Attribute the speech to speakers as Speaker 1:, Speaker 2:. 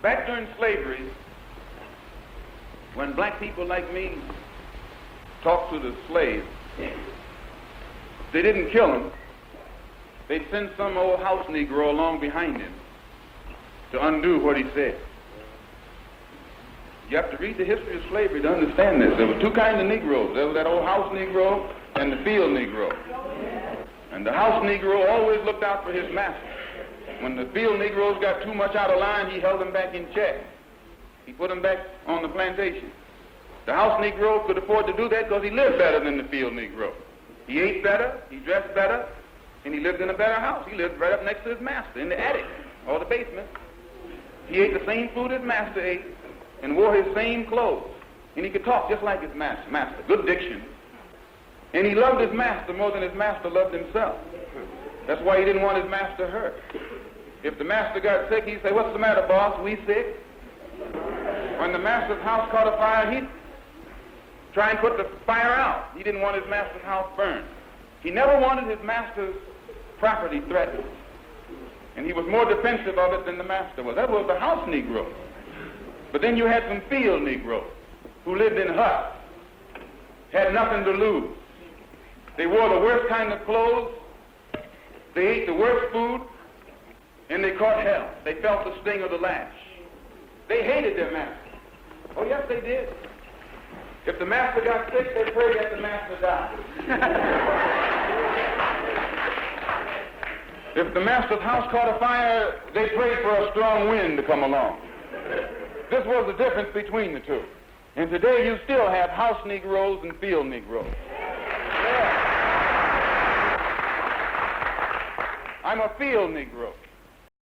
Speaker 1: Back during slavery, when black people like me talked to the slaves, they didn't kill him. They'd send some old house Negro along behind him to undo what he said. You have to read the history of slavery to understand this. There were two kinds of Negroes. There was that old house Negro and the field Negro. And the house Negro always looked out for his master. When the field Negroes got too much out of line, he held them back in check. He put them back on the plantation. The house Negro could afford to do that because he lived better than the field Negro. He ate better, he dressed better, and he lived in a better house. He lived right up next to his master in the attic or the basement. He ate the same food his master ate and wore his same clothes. And he could talk just like his master. Good diction. And he loved his master more than his master loved himself. That's why he didn't want his master hurt. If the master got sick, he'd say, "What's the matter, boss? We sick?" When the master's house caught a fire, he'd try and put the fire out. He didn't want his master's house burned. He never wanted his master's property threatened. And he was more defensive of it than the master was. That was the house Negro. But then you had some field Negroes who lived in huts, had nothing to lose. They wore the worst kind of clothes, they ate the worst food, and they caught hell. They felt the sting of the lash. They hated their master. Oh, yes, they did. If the master got sick, they prayed that the master died. If the master's house caught a fire, they prayed for a strong wind to come along. This was the difference between the two. And today you still have house Negroes and field Negroes. Yeah. I'm a field Negro.